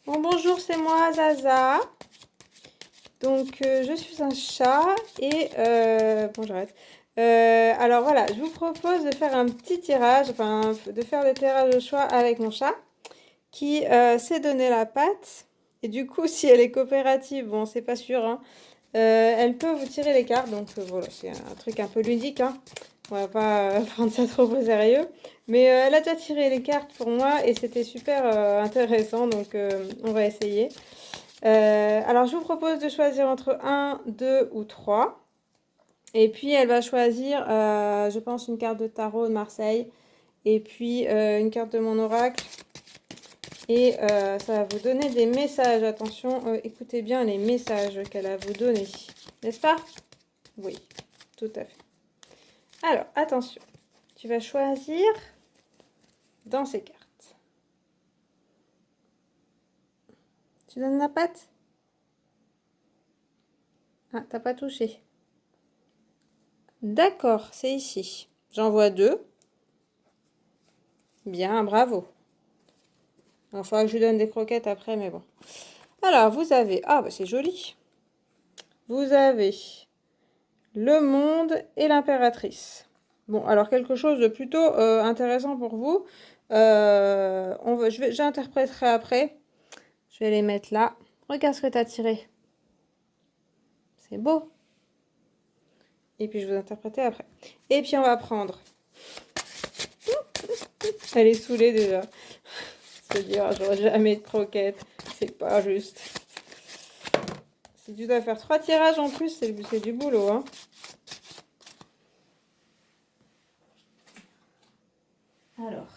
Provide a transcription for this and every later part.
Bon, bonjour, c'est moi, Zaza. Donc, je suis un chat et... bon, j'arrête. Alors voilà, je vous propose de faire un petit tirage, enfin, de faire des tirages au choix avec mon chat qui s'est donné la patte. Et du coup, si elle est coopérative, bon, c'est pas sûr, hein, elle peut vous tirer les cartes. Donc, voilà, c'est un truc un peu ludique, hein. On va pas prendre ça trop au sérieux. Mais elle a déjà tiré les cartes pour moi et c'était super intéressant. Donc, on va essayer. Alors, je vous propose de choisir entre un, 2 ou 3. Et puis, elle va choisir, je pense, une carte de tarot de Marseille. Et puis, une carte de mon oracle. Et ça va vous donner des messages. Attention, écoutez bien les messages qu'elle a vous donner. N'est-ce pas? Oui, tout à fait. Alors, attention. Tu vas choisir dans ces cartes. Tu donnes la patte? Ah, t'as pas touché. D'accord, c'est ici. J'en vois 2. Bien, bravo. Il faudra que je lui donne des croquettes après, mais bon. Alors, vous avez... Ah, bah c'est joli. Vous avez le monde et l'impératrice. Bon, alors quelque chose de plutôt intéressant pour vous. J'interpréterai après. Je vais les mettre là. Regarde ce que tu as tiré. C'est beau. Et puis je vais vous interpréter après. Et puis on va prendre... Elle est saoulée déjà. Se dire, ah, j'aurai jamais de croquettes. C'est pas juste. Si tu dois faire 3 tirages en plus, c'est du boulot, hein. Alors,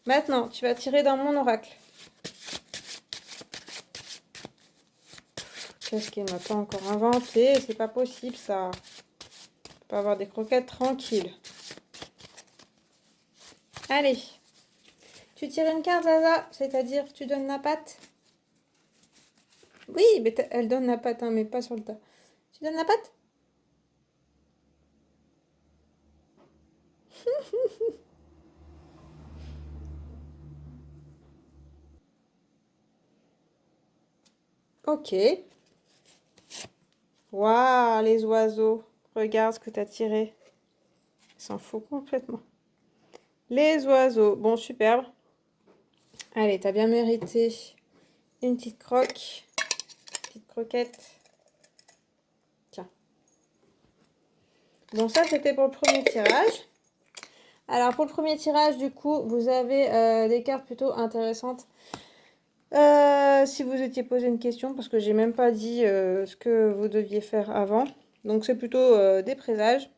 maintenant, tu vas tirer dans mon oracle. Qu'est-ce qu'elle m'a pas encore inventé? C'est pas possible, ça. On peut pas avoir des croquettes tranquilles. Allez. Tu tires une carte, Zaza, c'est-à-dire tu donnes la patte? Oui, mais elle donne la patte, hein, mais pas sur le tas. Tu donnes la patte? Ok. Waouh, les oiseaux. Regarde ce que tu as tiré. Il s'en fout complètement. Les oiseaux. Bon, superbe. Allez, t'as bien mérité une petite croque. Petite croquette. Tiens. Bon, ça, c'était pour le premier tirage. Alors, pour le premier tirage, du coup, vous avez des cartes plutôt intéressantes. Si vous étiez posé une question, parce que j'ai même pas dit ce que vous deviez faire avant. Donc, c'est plutôt des présages.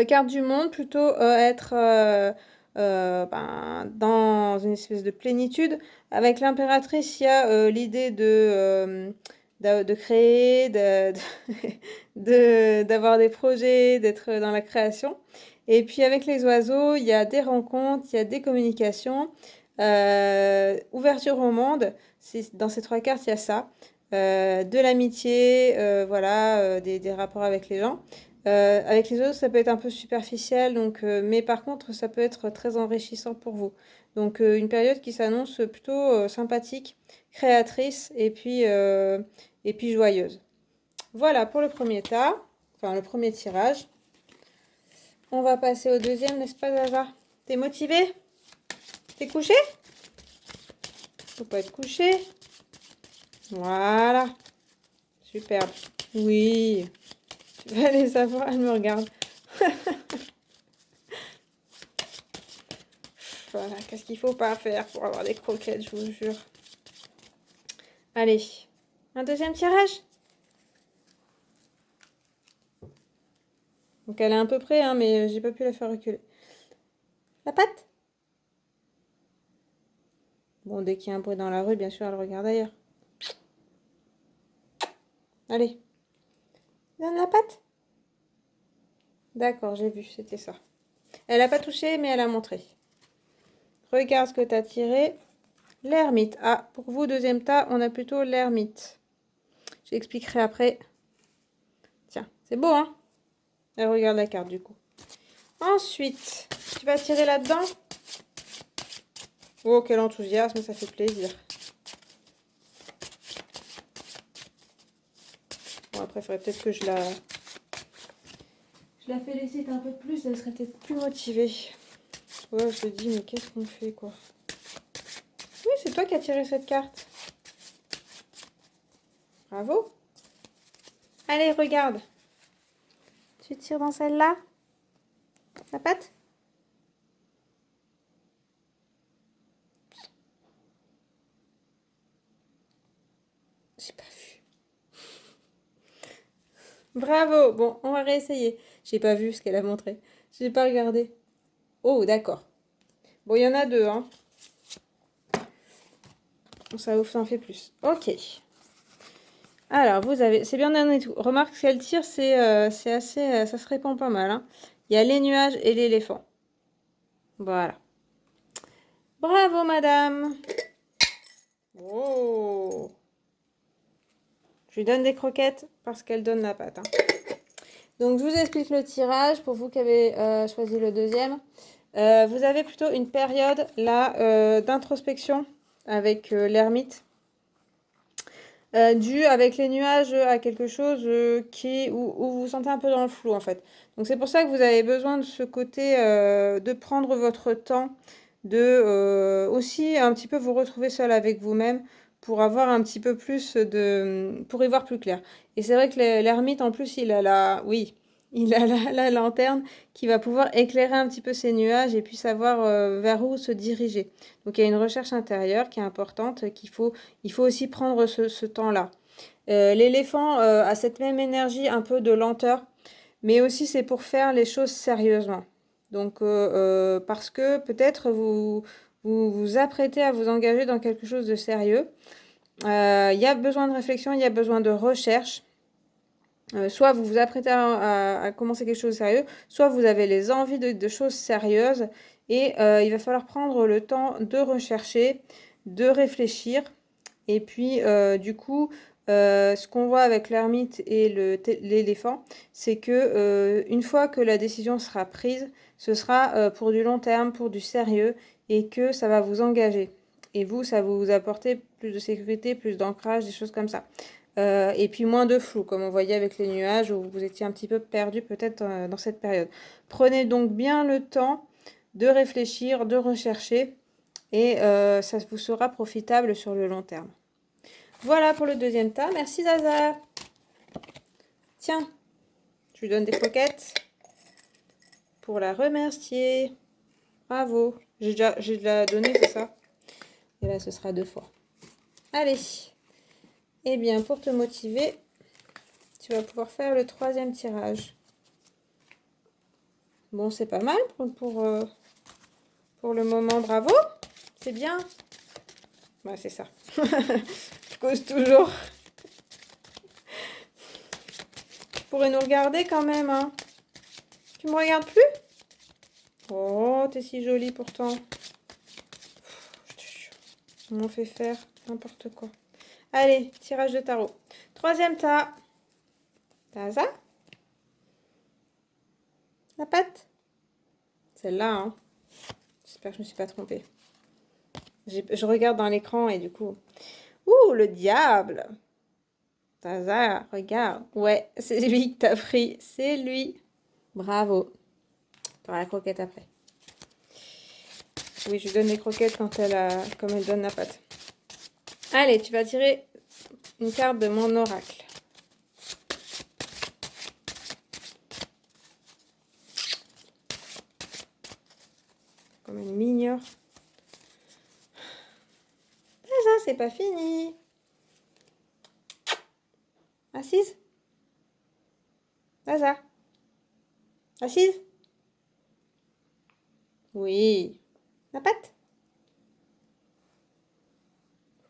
Carte du monde, plutôt être dans une espèce de plénitude. Avec l'impératrice, il y a l'idée de créer, d'avoir des projets, d'être dans la création. Et puis avec les oiseaux, il y a des rencontres, il y a des communications, ouverture au monde. Dans ces 3 cartes, il y a ça. De l'amitié, voilà, des rapports avec les gens. Avec les autres, ça peut être un peu superficiel, donc, mais par contre, ça peut être très enrichissant pour vous. Donc, une période qui s'annonce plutôt sympathique, créatrice et puis joyeuse. Voilà pour le premier tas, enfin le premier tirage. On va passer au deuxième, n'est-ce pas, Zaza? T'es motivé? T'es couché? Faut pas être couché. Voilà. Superbe. Oui. Tu vas les avoir, elle me regarde. Voilà, qu'est-ce qu'il faut pas faire pour avoir des croquettes, je vous jure. Allez, un deuxième tirage. Donc elle est à peu près, hein, mais j'ai pas pu la faire reculer. La patte? Bon, dès qu'il y a un bruit dans la rue, bien sûr, elle regarde ailleurs. Allez, donne la patte. D'accord, j'ai vu, c'était ça. Elle a pas touché, mais elle a montré. Regarde ce que tu as tiré. L'ermite. Ah, pour vous, deuxième tas, on a plutôt l'ermite. J'expliquerai après. Tiens, c'est beau, hein? Elle regarde la carte, du coup. Ensuite, tu vas tirer là-dedans. Oh, quel enthousiasme, ça fait plaisir. Après, il faudrait peut-être que je la félicite un peu plus. Elle serait peut-être plus motivée. Ouais, je me dis, mais qu'est-ce qu'on fait, quoi? Oui, c'est toi qui as tiré cette carte. Bravo. Allez, regarde. Tu tires dans celle-là? La patte? J'ai pas vu. Bravo. Bon, on va réessayer. J'ai pas vu ce qu'elle a montré. J'ai pas regardé. Oh, d'accord. Bon, il y en a deux, hein. Ça en fait plus. Ok. Alors, vous avez... C'est bien donné tout. Remarque, ce qu'elle tire, c'est assez... ça se répand pas mal, hein. Il y a les nuages et l'éléphant. Voilà. Bravo, madame. Oh. Je lui donne des croquettes parce qu'elle donne la pâte, hein. Donc, je vous explique le tirage pour vous qui avez choisi le deuxième. Vous avez plutôt une période, là, d'introspection avec l'ermite. Dû avec les nuages à quelque chose où vous vous sentez un peu dans le flou en fait. Donc c'est pour ça que vous avez besoin de ce côté de prendre votre temps, de aussi un petit peu vous retrouver seul avec vous-même pour avoir un petit peu plus pour y voir plus clair. Et c'est vrai que l'ermite en plus il a la lanterne qui va pouvoir éclairer un petit peu ces nuages et puis savoir vers où se diriger. Donc il y a une recherche intérieure qui est importante, il faut aussi prendre ce temps-là. L'éléphant a cette même énergie un peu de lenteur, mais aussi c'est pour faire les choses sérieusement. Donc parce que peut-être vous apprêtez à vous engager dans quelque chose de sérieux. Il y a besoin de réflexion, il y a besoin de recherche. Soit vous vous apprêtez à commencer quelque chose de sérieux, soit vous avez les envies de choses sérieuses et il va falloir prendre le temps de rechercher, de réfléchir. Et puis, du coup, ce qu'on voit avec l'ermite et l'éléphant, c'est que une fois que la décision sera prise, ce sera pour du long terme, pour du sérieux et que ça va vous engager. Et vous, ça va vous apporter plus de sécurité, plus d'ancrage, des choses comme ça. Et puis moins de flou, comme on voyait avec les nuages, où vous étiez un petit peu perdu peut-être dans cette période. Prenez donc bien le temps de réfléchir, de rechercher, et ça vous sera profitable sur le long terme. Voilà pour le deuxième tas. Merci Zaza. Tiens, je lui donne des croquettes pour la remercier. Bravo. J'ai déjà donné, c'est ça? Et là, ce sera 2 fois. Allez. Eh bien, pour te motiver, tu vas pouvoir faire le 3e tirage. Bon, c'est pas mal pour le moment. Bravo. C'est bien. Ouais, c'est ça. Je cause toujours. Tu pourrais nous regarder quand même, hein. Tu me regardes plus? Oh, t'es si jolie pourtant. On m'en fait faire n'importe quoi. Allez, tirage de tarot. 3e tas. T'as ça? La patte? Celle-là, hein. J'espère que je me suis pas trompée. Je regarde dans l'écran et du coup... Ouh, le diable! Taza, regarde. Ouais, c'est lui que t'as pris. C'est lui. Bravo. T'auras la croquette après. Oui, je lui donne les croquettes comme elle donne la pâte. Allez, tu vas tirer une carte de mon oracle. Comme elle m'ignore. Ça, c'est pas fini. Assise. Zaza. Assise. Oui. La patte.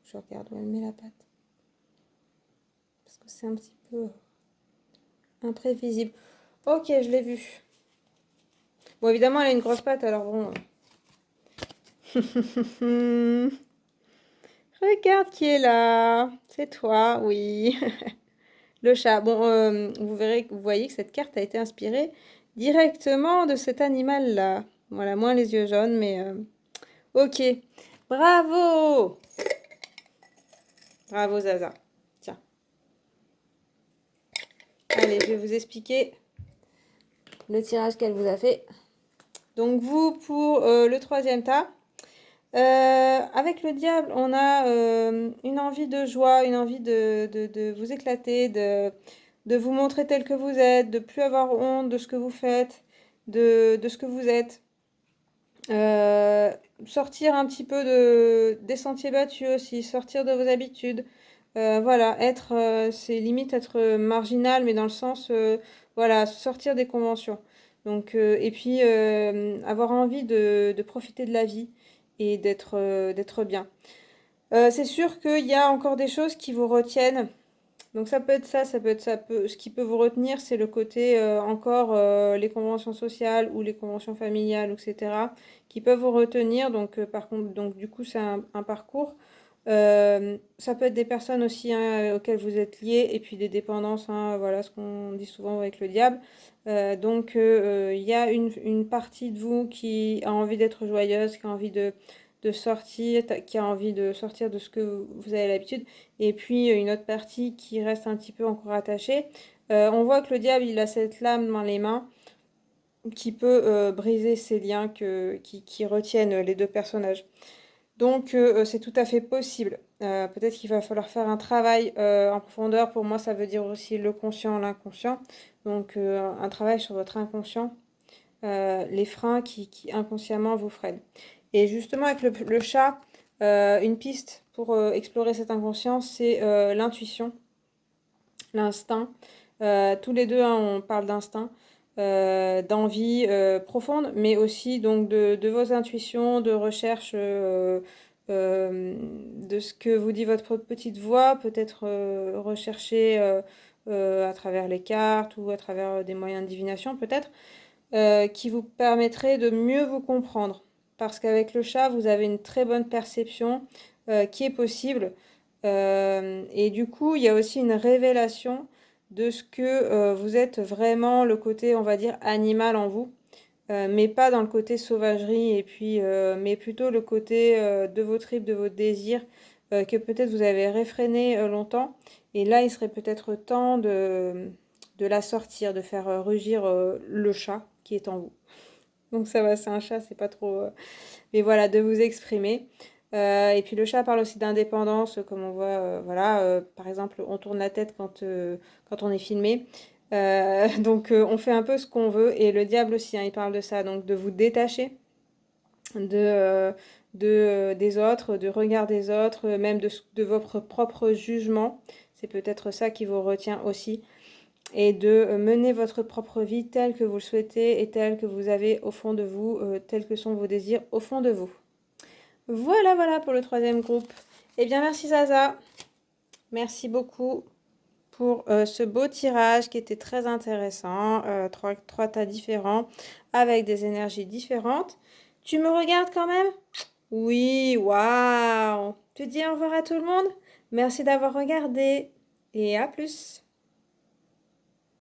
Je regarde où elle met la patte. Parce que c'est un petit peu imprévisible. Ok, je l'ai vu. Bon, évidemment, elle a une grosse patte, alors bon. Regarde qui est là. C'est toi, oui. Le chat. Bon, vous voyez que cette carte a été inspirée directement de cet animal-là. Voilà, moins les yeux jaunes, mais ok. Bravo! Bravo Zaza. Tiens. Allez, je vais vous expliquer le tirage qu'elle vous a fait. Donc vous, pour le troisième tas, avec le diable, on a une envie de joie, une envie de vous éclater, de vous montrer tel que vous êtes, de plus avoir honte de ce que vous faites, de ce que vous êtes. Sortir un petit peu des sentiers battus aussi, sortir de vos habitudes. Voilà, c'est limite être marginal, mais dans le sens, voilà, sortir des conventions. Donc, et puis avoir envie de profiter de la vie et d'être bien. C'est sûr qu'il y a encore des choses qui vous retiennent. Donc ça peut être ça, ça peut être ça. Ce qui peut vous retenir, c'est le côté encore les conventions sociales ou les conventions familiales, etc., qui peuvent vous retenir. Donc par contre, donc du coup, c'est un parcours. Ça peut être des personnes aussi hein, auxquelles vous êtes liés, et puis des dépendances, hein, voilà ce qu'on dit souvent avec le diable. Donc il y a une partie de vous qui a envie d'être joyeuse, qui a envie de sortir, qui a envie de sortir de ce que vous avez l'habitude, et puis une autre partie qui reste un petit peu encore attachée. On voit que le diable, il a cette lame dans les mains qui peut briser ces liens qui retiennent les deux personnages. Donc c'est tout à fait possible. Peut-être qu'il va falloir faire un travail en profondeur. Pour moi, ça veut dire aussi le conscient, l'inconscient. Donc un travail sur votre inconscient, les freins qui inconsciemment vous freinent. Et justement, avec le chat, une piste pour explorer cet inconscient, c'est l'intuition, l'instinct. Tous les deux, hein, on parle d'instinct, d'envie profonde, mais aussi donc de vos intuitions, de recherche de ce que vous dit votre petite voix, peut-être rechercher à travers les cartes ou à travers des moyens de divination, peut-être, qui vous permettrait de mieux vous comprendre. Parce qu'avec le chat, vous avez une très bonne perception qui est possible. Et du coup, il y a aussi une révélation de ce que vous êtes vraiment, le côté, on va dire, animal en vous. Mais pas dans le côté sauvagerie, et puis, mais plutôt le côté de vos tripes, de vos désirs, que peut-être vous avez réfréné longtemps. Et là, il serait peut-être temps de la sortir, de faire rugir le chat qui est en vous. Donc ça va, c'est un chat, c'est pas trop... Mais voilà, de vous exprimer. Et puis le chat parle aussi d'indépendance, comme on voit, voilà, par exemple, on tourne la tête quand on est filmé. Donc on fait un peu ce qu'on veut. Et le diable aussi, hein, il parle de ça, donc de vous détacher des autres, du regard des autres, même de votre propre jugement. C'est peut-être ça qui vous retient aussi. Et de mener votre propre vie telle que vous le souhaitez et telle que vous avez au fond de vous, tels que sont vos désirs au fond de vous. Voilà, voilà pour le troisième groupe. Eh bien, merci Zaza. Merci beaucoup pour ce beau tirage qui était très intéressant. Trois tas différents avec des énergies différentes. Tu me regardes quand même? Oui, waouh! Tu dis au revoir à tout le monde? Merci d'avoir regardé et à plus!